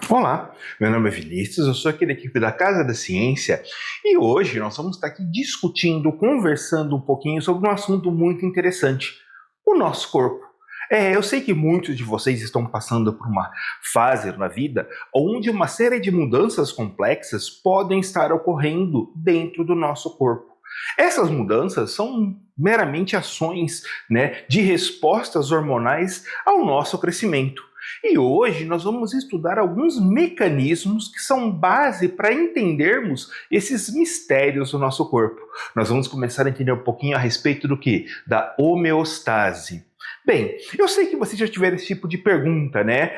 Olá, meu nome é Vinícius, eu sou aqui da equipe da Casa da Ciência e hoje nós vamos estar aqui discutindo, conversando um pouquinho sobre um assunto muito interessante, o nosso corpo. Eu sei que muitos de vocês estão passando por uma fase na vida onde uma série de mudanças complexas podem estar ocorrendo dentro do nosso corpo. Essas mudanças são meramente ações, de respostas hormonais ao nosso crescimento. E hoje nós vamos estudar alguns mecanismos que são base para entendermos esses mistérios do nosso corpo. Nós vamos começar a entender um pouquinho a respeito do que? Da homeostase. Bem, eu sei que vocês já tiveram esse tipo de pergunta, né?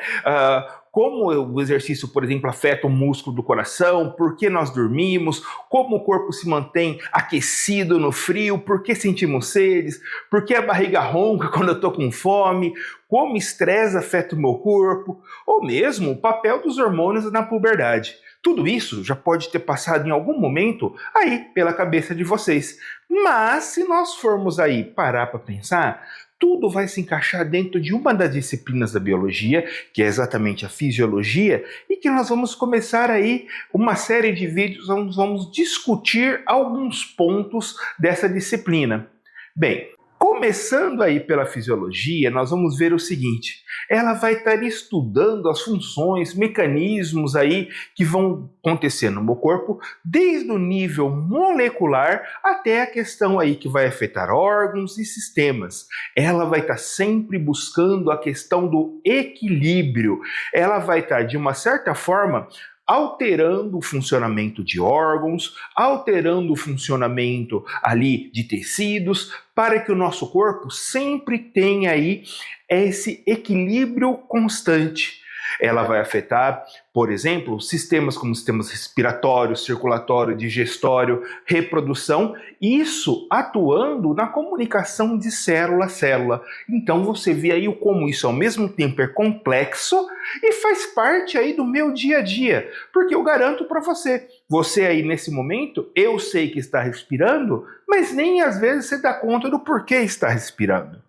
Como o exercício, por exemplo, afeta o músculo do coração, por que nós dormimos, como o corpo se mantém aquecido no frio, por que sentimos sedes, por que a barriga ronca quando eu estou com fome, como o estresse afeta o meu corpo, ou mesmo o papel dos hormônios na puberdade. Tudo isso já pode ter passado em algum momento aí pela cabeça de vocês. Mas se nós formos aí parar para pensar, tudo vai se encaixar dentro de uma das disciplinas da biologia, que é exatamente a fisiologia, e que nós vamos começar aí uma série de vídeos onde vamos discutir alguns pontos dessa disciplina. Bem, começando aí pela fisiologia, nós vamos ver o seguinte: ela vai estar estudando as funções, mecanismos aí que vão acontecer no meu corpo, desde o nível molecular até a questão aí que vai afetar órgãos e sistemas. Ela vai estar sempre buscando a questão do equilíbrio. Ela vai estar, de uma certa forma, alterando o funcionamento de órgãos, alterando o funcionamento ali de tecidos, para que o nosso corpo sempre tenha aí esse equilíbrio constante. Ela vai afetar, por exemplo, sistemas como sistemas respiratório, circulatório, digestório, reprodução, isso atuando na comunicação de célula a célula. Então você vê aí como isso ao mesmo tempo é complexo e faz parte aí do meu dia a dia, porque eu garanto para você aí nesse momento, eu sei que está respirando, mas nem às vezes você dá conta do porquê está respirando.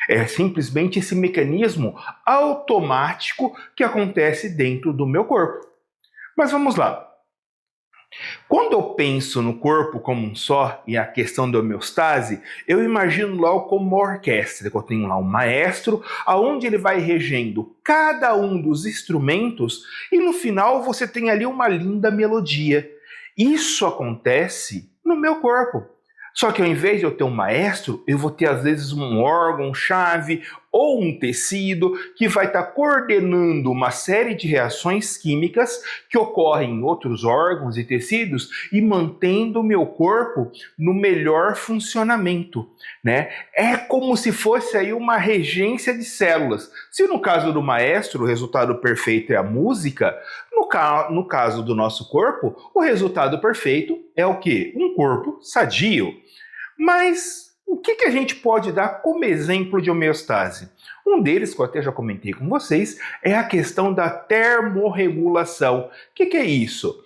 É simplesmente esse mecanismo automático que acontece dentro do meu corpo. Mas vamos lá. Quando eu penso no corpo como um só e a questão da homeostase, eu imagino logo como uma orquestra, que eu tenho lá um maestro, aonde ele vai regendo cada um dos instrumentos e no final você tem ali uma linda melodia. Isso acontece no meu corpo. Só que ao invés de eu ter um maestro, eu vou ter às vezes um órgão-chave ou um tecido que vai estar coordenando uma série de reações químicas que ocorrem em outros órgãos e tecidos e mantendo o meu corpo no melhor funcionamento, né? É como se fosse aí uma regência de células. Se no caso do maestro o resultado perfeito é a música, no caso do nosso corpo, o resultado perfeito é o quê? Um corpo sadio. Mas o que a gente pode dar como exemplo de homeostase? Um deles, que eu até já comentei com vocês, é a questão da termorregulação. O que é isso?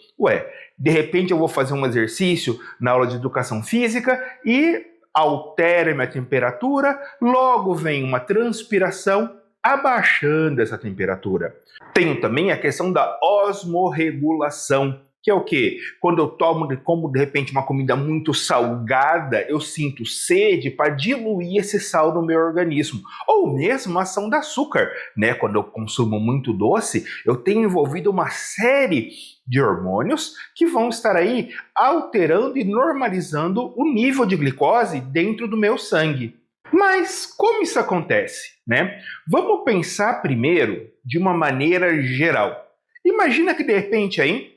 De repente eu vou fazer um exercício na aula de educação física e altera minha temperatura, logo vem uma transpiração abaixando essa temperatura. Tenho também a questão da osmorregulação, que é o quê? Quando eu como de repente uma comida muito salgada, eu sinto sede para diluir esse sal no meu organismo. Ou mesmo a ação do açúcar, né? Quando eu consumo muito doce, eu tenho envolvido uma série de hormônios que vão estar aí alterando e normalizando o nível de glicose dentro do meu sangue. Mas como isso acontece, né? Vamos pensar primeiro de uma maneira geral. Imagina que de repente aí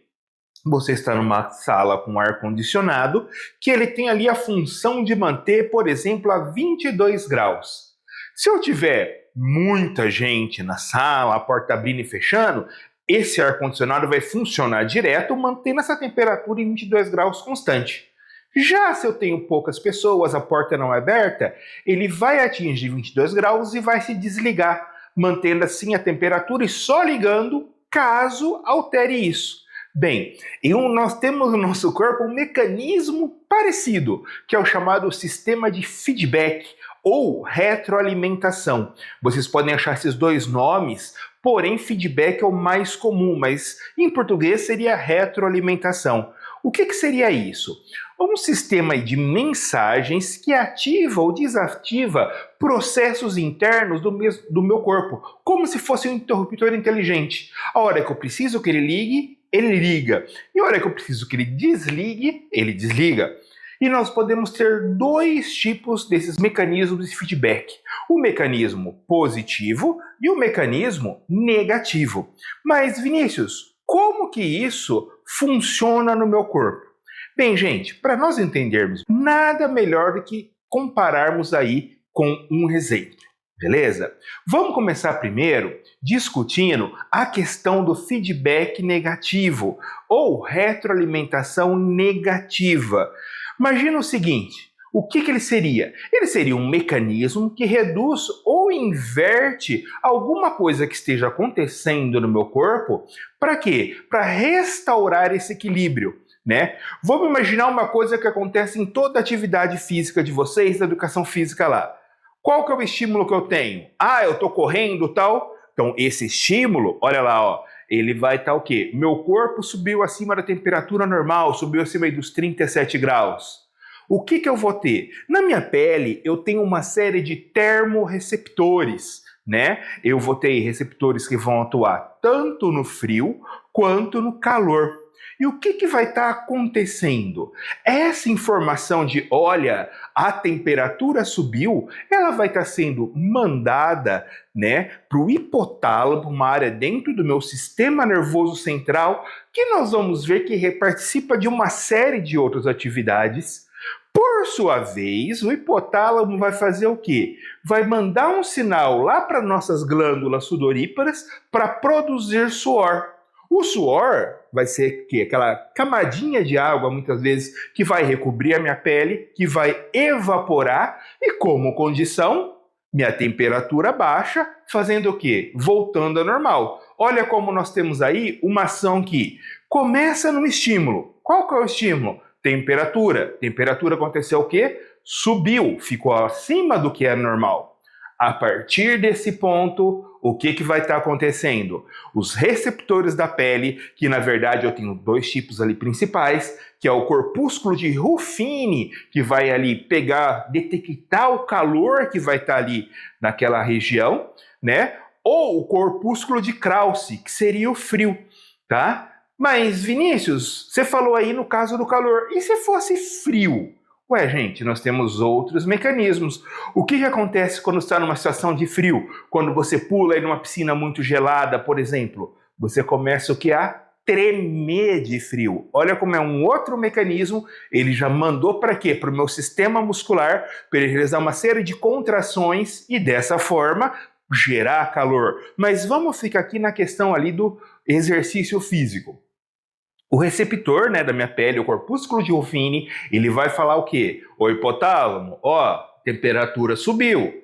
você está numa sala com ar-condicionado, que ele tem ali a função de manter, por exemplo, a 22 graus. Se eu tiver muita gente na sala, a porta abrindo e fechando, esse ar-condicionado vai funcionar direto, mantendo essa temperatura em 22 graus constante. Já se eu tenho poucas pessoas, a porta não é aberta, ele vai atingir 22 graus e vai se desligar, mantendo assim a temperatura e só ligando caso altere isso. Bem, nós temos no nosso corpo um mecanismo parecido, que é o chamado sistema de feedback ou retroalimentação. Vocês podem achar esses dois nomes porém feedback é o mais comum, mas em português seria retroalimentação. O que seria isso? Um sistema de mensagens que ativa ou desativa processos internos do meu corpo, como se fosse um interruptor inteligente. A hora que eu preciso que ele ligue, ele liga. E a hora que eu preciso que ele desliga. E nós podemos ter dois tipos desses mecanismos de feedback. O mecanismo positivo e o mecanismo negativo. Mas, Vinícius, como que isso funciona no meu corpo? Bem, gente, para nós entendermos, nada melhor do que compararmos aí com um exemplo, beleza? Vamos começar primeiro discutindo a questão do feedback negativo ou retroalimentação negativa. Imagina o seguinte, o que ele seria? Ele seria um mecanismo que reduz ou inverte alguma coisa que esteja acontecendo no meu corpo. Para quê? Para restaurar esse equilíbrio. Né? Vamos imaginar uma coisa que acontece em toda a atividade física de vocês, da educação física lá. Qual que é o estímulo que eu tenho? Eu estou correndo tal. Então, esse estímulo, olha lá, ó, ele vai estar o quê? Meu corpo subiu acima da temperatura normal, subiu acima dos 37 graus. O que eu vou ter? Na minha pele, eu tenho uma série de termorreceptores, né? Eu vou ter receptores que vão atuar tanto no frio quanto no calor. E o que vai estar acontecendo? Essa informação de, olha, a temperatura subiu, ela vai estar sendo mandada, né, para o hipotálamo, uma área dentro do meu sistema nervoso central, que nós vamos ver que participa de uma série de outras atividades. Por sua vez, o hipotálamo vai fazer o quê? Vai mandar um sinal lá para nossas glândulas sudoríparas para produzir suor. O suor vai ser aquela camadinha de água, muitas vezes, que vai recobrir a minha pele, que vai evaporar e, como condição, minha temperatura baixa, fazendo o quê? Voltando ao normal. Olha como nós temos aí uma ação que começa no estímulo. Qual que é o estímulo? Temperatura. Temperatura aconteceu o quê? Subiu, ficou acima do que é normal. A partir desse ponto, o que vai estar acontecendo? Os receptores da pele, que na verdade eu tenho dois tipos ali principais, que é o corpúsculo de Ruffini, que vai ali pegar, detectar o calor que vai estar ali naquela região, né? Ou o corpúsculo de Krause, que seria o frio, tá? Mas, Vinícius, você falou aí no caso do calor, e se fosse frio? Ué, gente, nós temos outros mecanismos. O que acontece quando está numa situação de frio? Quando você pula aí numa piscina muito gelada, por exemplo, você começa o que? A tremer de frio. Olha como é um outro mecanismo, ele já mandou para quê? Para o meu sistema muscular, para ele realizar uma série de contrações e dessa forma gerar calor. Mas vamos ficar aqui na questão ali do exercício físico. O receptor, né, da minha pele, o corpúsculo de Ruffini, ele vai falar o quê? O hipotálamo, ó, temperatura subiu.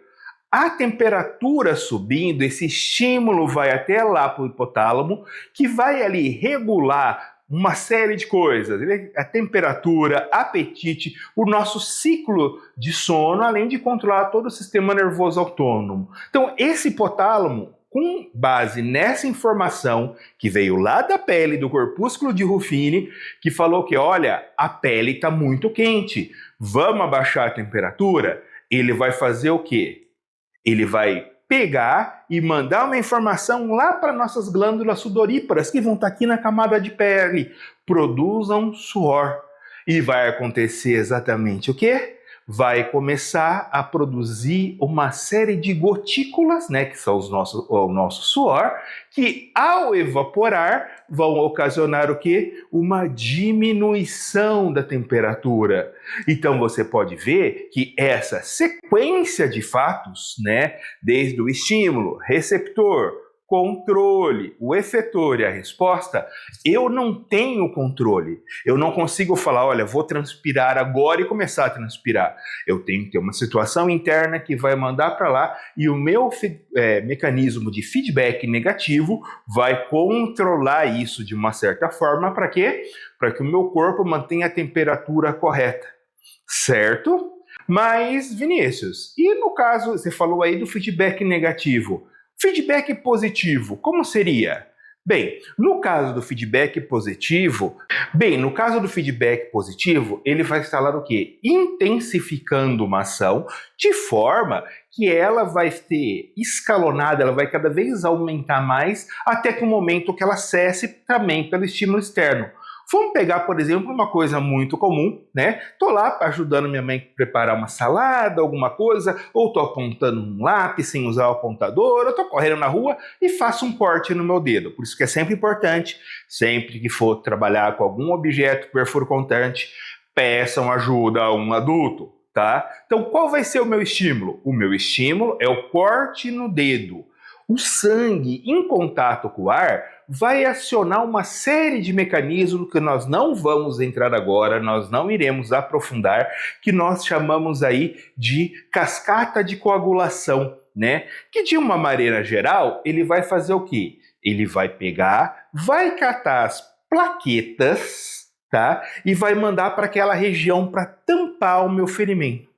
A temperatura subindo, esse estímulo vai até lá para o hipotálamo, que vai ali regular uma série de coisas. A temperatura, apetite, o nosso ciclo de sono, além de controlar todo o sistema nervoso autônomo. Então, esse hipotálamo, com base nessa informação que veio lá da pele do corpúsculo de Ruffini, que falou que, olha, a pele está muito quente, vamos abaixar a temperatura, ele vai fazer o quê? Ele vai pegar e mandar uma informação lá para nossas glândulas sudoríparas, que vão estar aqui na camada de pele, produzam suor. E vai acontecer exatamente o quê? Vai começar a produzir uma série de gotículas, né, que são o nosso suor, que ao evaporar vão ocasionar o quê? Uma diminuição da temperatura. Então você pode ver que essa sequência de fatos, né, desde o estímulo, receptor, controle, o efetor e a resposta, eu não tenho controle. Eu não consigo falar, olha, vou transpirar agora e começar a transpirar. Eu tenho que ter uma situação interna que vai mandar para lá e o meu mecanismo de feedback negativo vai controlar isso de uma certa forma. Para quê? Para que o meu corpo mantenha a temperatura correta. Certo? Mas, Vinícius, e no caso, você falou aí do feedback negativo, Feedback positivo, como seria? Bem, no caso do feedback positivo, ele vai instalar o quê? Intensificando uma ação de forma que ela vai ser escalonada, ela vai cada vez aumentar mais até que o momento que ela cesse também pelo estímulo externo. Vamos pegar, por exemplo, uma coisa muito comum, né? Tô lá ajudando minha mãe a preparar uma salada, alguma coisa, ou tô apontando um lápis sem usar o apontador, ou tô correndo na rua e faço um corte no meu dedo. Por isso que é sempre importante, sempre que for trabalhar com algum objeto perfurocortante, peçam ajuda a um adulto, tá? Então, qual vai ser o meu estímulo? O meu estímulo é o corte no dedo. O sangue em contato com o ar vai acionar uma série de mecanismos que nós não vamos entrar agora, nós não iremos aprofundar, que nós chamamos aí de cascata de coagulação, né? Que de uma maneira geral, ele vai fazer o quê? Ele vai pegar, vai catar as plaquetas, tá? E vai mandar para aquela região para tampar o meu ferimento.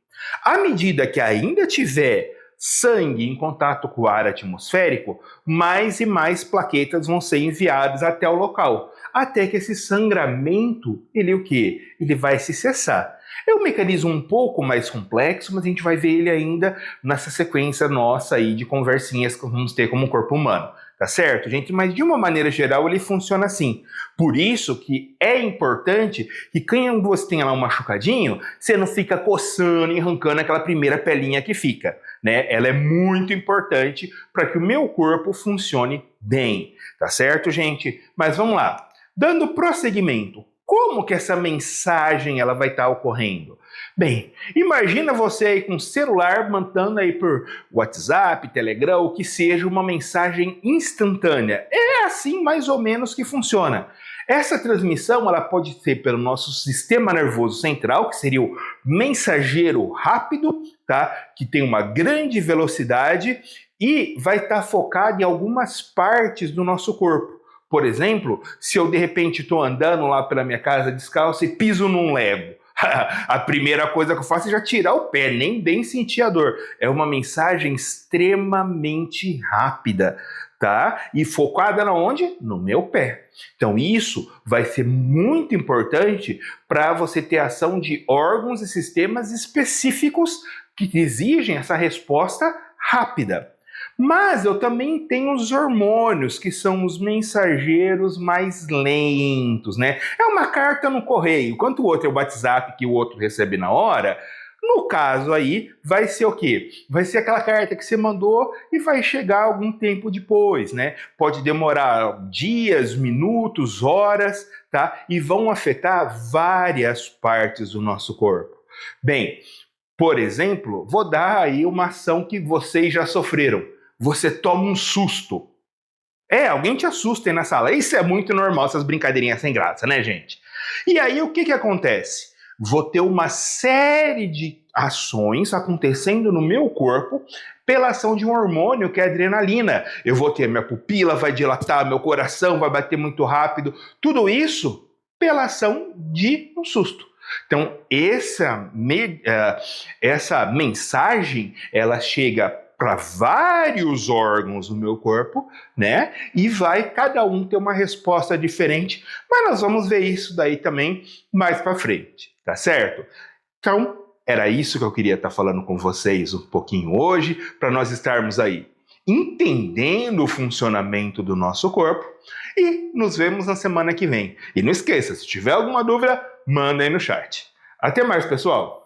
À medida que ainda tiver sangue em contato com o ar atmosférico, mais e mais plaquetas vão ser enviadas até o local, até que esse sangramento, ele vai se cessar. É um mecanismo um pouco mais complexo, mas a gente vai ver ele ainda nessa sequência nossa aí de conversinhas que vamos ter como corpo humano. Tá certo, gente? Mas de uma maneira geral ele funciona assim. Por isso que é importante que quando você tenha lá um machucadinho, você não fica coçando e arrancando aquela primeira pelinha que fica, né? Ela é muito importante para que o meu corpo funcione bem, tá certo, gente? Mas vamos lá. Dando prosseguimento, como que essa mensagem ela vai estar ocorrendo? Bem, imagina você aí com o celular mandando aí por WhatsApp, Telegram, o que seja uma mensagem instantânea. É assim mais ou menos que funciona. Essa transmissão ela pode ser pelo nosso sistema nervoso central, que seria o mensageiro rápido, tá? Que tem uma grande velocidade e vai estar focado em algumas partes do nosso corpo. Por exemplo, se eu de repente estou andando lá pela minha casa descalço e piso num Lego, a primeira coisa que eu faço é já tirar o pé, nem bem sentir a dor. É uma mensagem extremamente rápida, tá? E focada na onde? No meu pé. Então isso vai ser muito importante para você ter ação de órgãos e sistemas específicos que exigem essa resposta rápida. Mas eu também tenho os hormônios, que são os mensageiros mais lentos, né? É uma carta no correio, enquanto o outro é o WhatsApp que o outro recebe na hora. No caso aí, vai ser o quê? Vai ser aquela carta que você mandou e vai chegar algum tempo depois, né? Pode demorar dias, minutos, horas, tá? E vão afetar várias partes do nosso corpo. Bem, por exemplo, vou dar aí uma ação que vocês já sofreram. Você toma um susto. Alguém te assusta aí na sala. Isso é muito normal, essas brincadeirinhas sem graça, né, gente? E aí, o que acontece? Vou ter uma série de ações acontecendo no meu corpo pela ação de um hormônio que é a adrenalina. Eu vou ter minha pupila, vai dilatar, meu coração vai bater muito rápido. Tudo isso pela ação de um susto. Então, essa mensagem, ela chega para vários órgãos do meu corpo, né? E vai cada um ter uma resposta diferente, mas nós vamos ver isso daí também mais para frente, tá certo? Então, era isso que eu queria estar falando com vocês um pouquinho hoje, para nós estarmos aí entendendo o funcionamento do nosso corpo e nos vemos na semana que vem. E não esqueça, se tiver alguma dúvida, manda aí no chat. Até mais, pessoal!